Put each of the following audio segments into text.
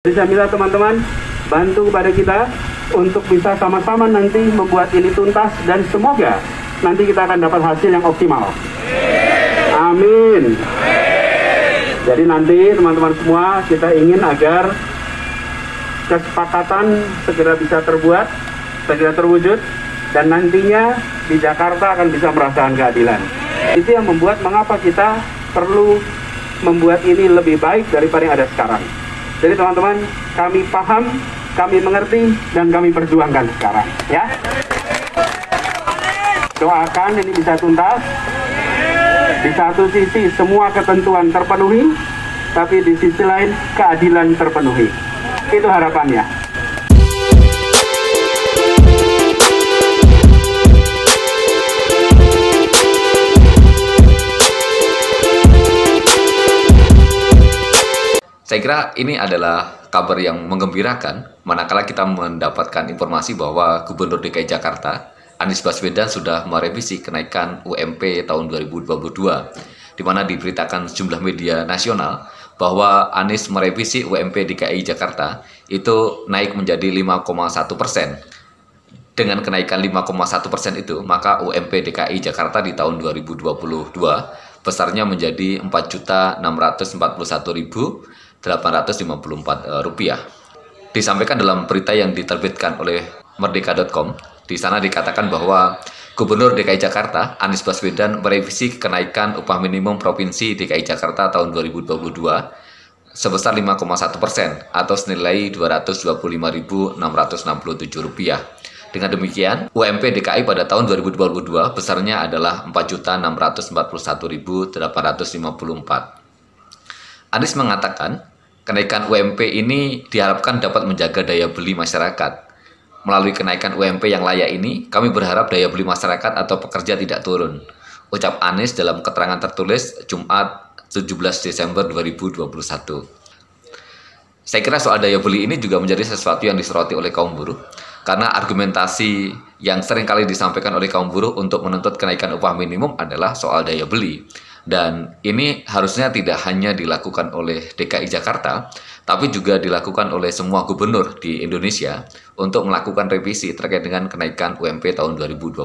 Jadi saya minta teman-teman bantu kepada kita untuk bisa sama-sama nanti membuat ini tuntas dan semoga nanti kita akan dapat hasil yang optimal. Amin. Jadi nanti teman-teman semua kita ingin agar kesepakatan segera bisa terbuat, segera terwujud, dan nantinya di Jakarta akan bisa merasakan keadilan. Itu yang membuat mengapa kita perlu membuat ini lebih baik daripada yang ada sekarang. Jadi teman-teman, kami paham, kami mengerti, dan kami perjuangkan sekarang, ya. Doakan ini bisa tuntas. Di satu sisi semua ketentuan terpenuhi, tapi di sisi lain keadilan terpenuhi. Itu harapannya. Saya kira ini adalah kabar yang menggembirakan manakala kita mendapatkan informasi bahwa Gubernur DKI Jakarta, Anies Baswedan, sudah merevisi kenaikan UMP tahun 2022, di mana diberitakan sejumlah media nasional bahwa Anies merevisi UMP DKI Jakarta itu naik menjadi 5,1%. Dengan kenaikan 5,1% itu, maka UMP DKI Jakarta di tahun 2022 besarnya menjadi Rp4.641.854. Disampaikan dalam berita yang diterbitkan oleh Merdeka.com, di sana dikatakan bahwa Gubernur DKI Jakarta, Anies Baswedan, merevisi kenaikan upah minimum Provinsi DKI Jakarta tahun 2022 sebesar 5,1% atau senilai Rp225.667. Dengan demikian, UMP DKI pada tahun 2022 besarnya adalah Rp4.641.854. Anies mengatakan, kenaikan UMP ini diharapkan dapat menjaga daya beli masyarakat. Melalui kenaikan UMP yang layak ini, kami berharap daya beli masyarakat atau pekerja tidak turun. Ucap Anies dalam keterangan tertulis Jumat 17 Desember 2021. Saya kira soal daya beli ini juga menjadi sesuatu yang disoroti oleh kaum buruh, karena argumentasi yang sering kali disampaikan oleh kaum buruh untuk menuntut kenaikan upah minimum adalah soal daya beli. Dan ini harusnya tidak hanya dilakukan oleh DKI Jakarta, tapi juga dilakukan oleh semua gubernur di Indonesia untuk melakukan revisi terkait dengan kenaikan UMP tahun 2022.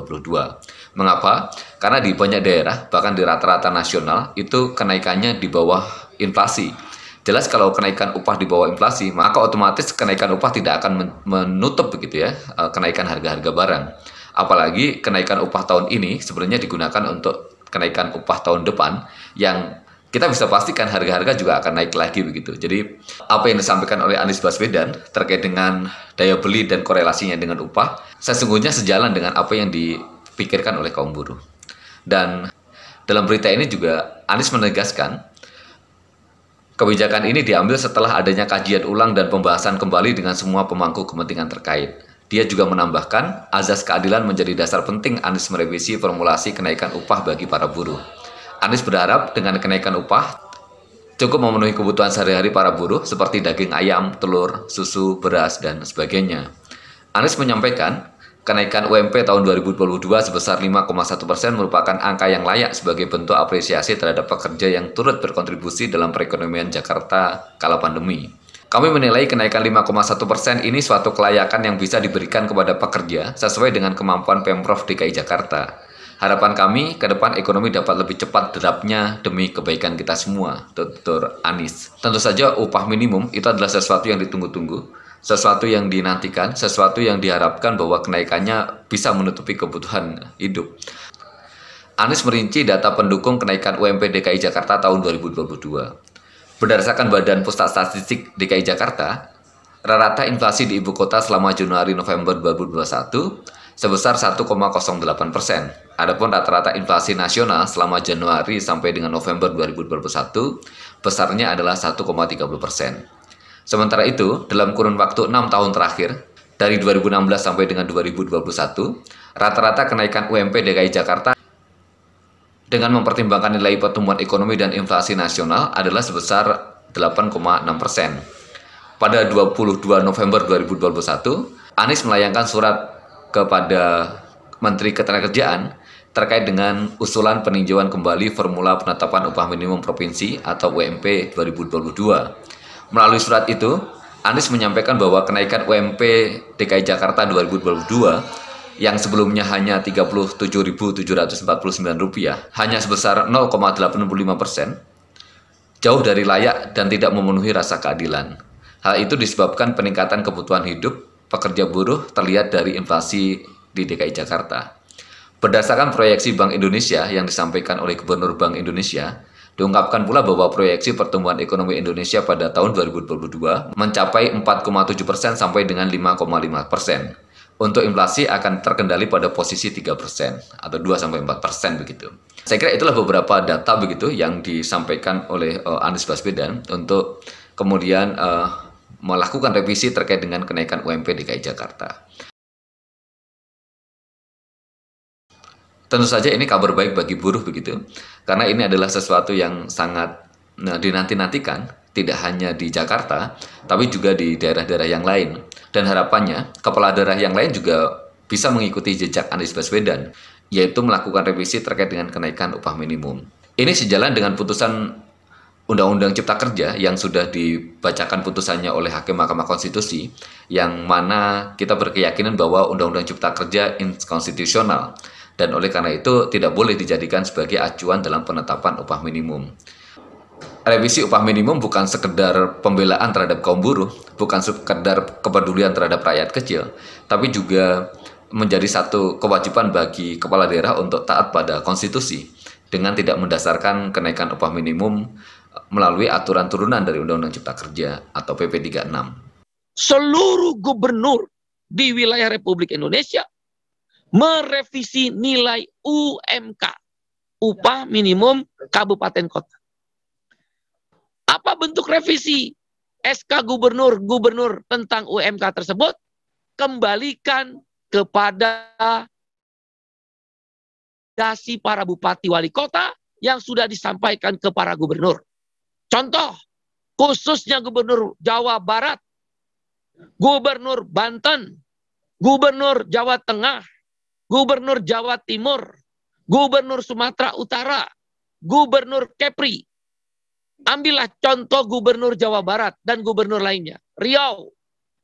Mengapa? Karena di banyak daerah, bahkan di rata-rata nasional, itu kenaikannya di bawah inflasi. Jelas kalau kenaikan upah di bawah inflasi, maka otomatis kenaikan upah tidak akan menutup begitu ya kenaikan harga-harga barang. Apalagi kenaikan upah tahun ini sebenarnya digunakan untuk kenaikan upah tahun depan yang kita bisa pastikan harga-harga juga akan naik lagi begitu. Jadi apa yang disampaikan oleh Anies Baswedan terkait dengan daya beli dan korelasinya dengan upah sesungguhnya sejalan dengan apa yang dipikirkan oleh kaum buruh. Dan dalam berita ini juga Anies menegaskan kebijakan ini diambil setelah adanya kajian ulang dan pembahasan kembali dengan semua pemangku kepentingan terkait. Dia juga menambahkan, azas keadilan menjadi dasar penting Anies merevisi formulasi kenaikan upah bagi para buruh. Anies berharap dengan kenaikan upah cukup memenuhi kebutuhan sehari-hari para buruh seperti daging ayam, telur, susu, beras, dan sebagainya. Anies menyampaikan, kenaikan UMP tahun 2022 sebesar 5,1% merupakan angka yang layak sebagai bentuk apresiasi terhadap pekerja yang turut berkontribusi dalam perekonomian Jakarta kala pandemi. Kami menilai kenaikan 5,1% ini suatu kelayakan yang bisa diberikan kepada pekerja sesuai dengan kemampuan Pemprov DKI Jakarta. Harapan kami ke depan ekonomi dapat lebih cepat derapnya demi kebaikan kita semua, Dr. Anies. Tentu saja upah minimum itu adalah sesuatu yang ditunggu-tunggu, sesuatu yang dinantikan, sesuatu yang diharapkan bahwa kenaikannya bisa menutupi kebutuhan hidup. Anies merinci data pendukung kenaikan UMP DKI Jakarta tahun 2022. Berdasarkan Badan Pusat Statistik DKI Jakarta, rata inflasi di ibu kota selama Januari-November 2021 sebesar 1,08%. Adapun rata-rata inflasi nasional selama Januari sampai dengan November 2021 besarnya adalah 1,30%. Sementara itu, dalam kurun waktu 6 tahun terakhir, dari 2016 sampai dengan 2021, rata-rata kenaikan UMP DKI Jakarta dengan mempertimbangkan nilai pertumbuhan ekonomi dan inflasi nasional adalah sebesar 8,6%. Pada 22 November 2021, Anies melayangkan surat kepada Menteri Ketenagakerjaan terkait dengan usulan peninjauan kembali formula penetapan upah minimum provinsi atau UMP 2022. Melalui surat itu, Anies menyampaikan bahwa kenaikan UMP DKI Jakarta 2022 yang sebelumnya hanya Rp37.749 hanya sebesar 0,85%, jauh dari layak dan tidak memenuhi rasa keadilan. Hal itu disebabkan peningkatan kebutuhan hidup pekerja buruh terlihat dari inflasi di DKI Jakarta. Berdasarkan proyeksi Bank Indonesia yang disampaikan oleh Gubernur Bank Indonesia, diungkapkan pula bahwa proyeksi pertumbuhan ekonomi Indonesia pada tahun 2022 mencapai 4,7% sampai dengan 5,5%. Untuk inflasi akan terkendali pada posisi 3% atau 2-4% begitu. Saya kira itulah beberapa data begitu yang disampaikan oleh Anies Baswedan untuk kemudian melakukan revisi terkait dengan kenaikan UMP DKI Jakarta. Tentu saja ini kabar baik bagi buruh begitu, karena ini adalah sesuatu yang sangat dinanti-nantikan, tidak hanya di Jakarta, tapi juga di daerah-daerah yang lain. Dan harapannya, kepala daerah yang lain juga bisa mengikuti jejak Anies Baswedan, yaitu melakukan revisi terkait dengan kenaikan upah minimum. Ini sejalan dengan putusan Undang-Undang Cipta Kerja yang sudah dibacakan putusannya oleh Hakim Mahkamah Konstitusi, yang mana kita berkeyakinan bahwa Undang-Undang Cipta Kerja inkonstitusional, dan oleh karena itu tidak boleh dijadikan sebagai acuan dalam penetapan upah minimum. Revisi upah minimum bukan sekedar pembelaan terhadap kaum buruh, bukan sekedar kepedulian terhadap rakyat kecil, tapi juga menjadi satu kewajiban bagi kepala daerah untuk taat pada konstitusi dengan tidak mendasarkan kenaikan upah minimum melalui aturan turunan dari Undang-Undang Cipta Kerja atau PP 36. Seluruh gubernur di wilayah Republik Indonesia merevisi nilai UMK, upah minimum kabupaten kota. Apa bentuk revisi? SK gubernur tentang UMK tersebut kembalikan kepada dasi para bupati wali kota yang sudah disampaikan ke para gubernur. Contoh, khususnya gubernur Jawa Barat, gubernur Banten, gubernur Jawa Tengah, gubernur Jawa Timur, gubernur Sumatera Utara, gubernur Kepri. Ambillah contoh gubernur Jawa Barat dan gubernur lainnya. Riau,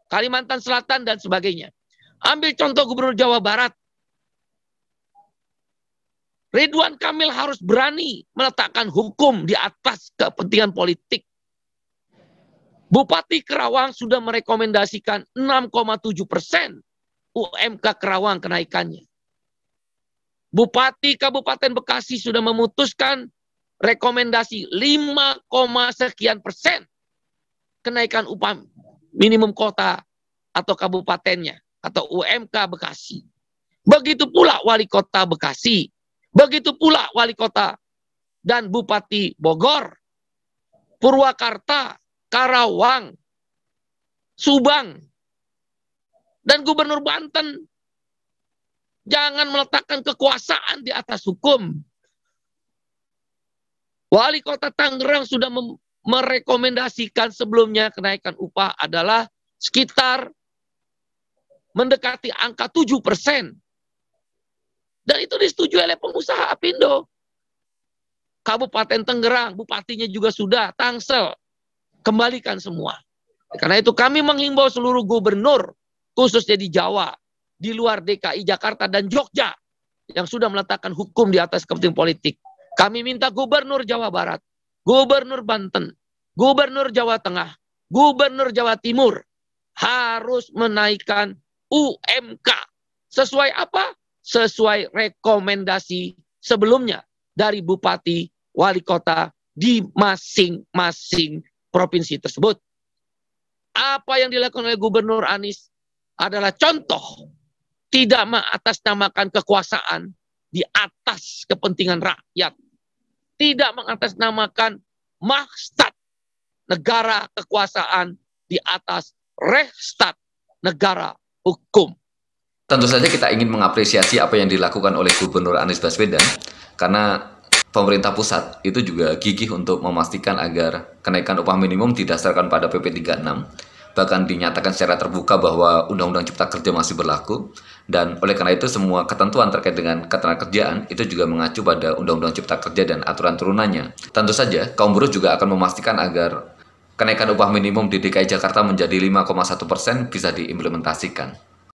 Kalimantan Selatan dan sebagainya. Ambil contoh gubernur Jawa Barat. Ridwan Kamil harus berani meletakkan hukum di atas kepentingan politik. Bupati Kerawang sudah merekomendasikan 6,7% UMK Kerawang kenaikannya. Bupati Kabupaten Bekasi sudah memutuskan rekomendasi 5, sekian persen kenaikan upah minimum kota atau kabupatennya atau UMK Bekasi. Begitu pula wali kota Bekasi, begitu pula wali kota dan Bupati Bogor, Purwakarta, Karawang, Subang, dan Gubernur Banten. Jangan meletakkan kekuasaan di atas hukum. Wali Kota Tangerang sudah merekomendasikan sebelumnya kenaikan upah adalah sekitar mendekati angka 7%. Dan itu disetujui oleh pengusaha Apindo. Kabupaten Tangerang, bupatinya juga sudah, Tangsel, kembalikan semua. Karena itu kami menghimbau seluruh gubernur, khususnya di Jawa, di luar DKI Jakarta dan Jogja, yang sudah meletakkan hukum di atas kepentingan politik. Kami minta gubernur Jawa Barat, gubernur Banten, gubernur Jawa Tengah, gubernur Jawa Timur harus menaikkan UMK. Sesuai apa? Sesuai rekomendasi sebelumnya dari bupati, wali kota di masing-masing provinsi tersebut. Apa yang dilakukan oleh Gubernur Anies adalah contoh tidak mengatasnamakan kekuasaan di atas kepentingan rakyat. Tidak mengatasnamakan maksud negara kekuasaan di atas restat negara hukum. Tentu saja kita ingin mengapresiasi apa yang dilakukan oleh Gubernur Anies Baswedan, karena pemerintah pusat itu juga gigih untuk memastikan agar kenaikan upah minimum didasarkan pada PP 36. Bahkan dinyatakan secara terbuka bahwa Undang-Undang Cipta Kerja masih berlaku, dan oleh karena itu semua ketentuan terkait dengan ketenagakerjaan itu juga mengacu pada Undang-Undang Cipta Kerja dan aturan turunannya. Tentu saja kaum buruh juga akan memastikan agar kenaikan upah minimum di DKI Jakarta menjadi 5,1% bisa diimplementasikan.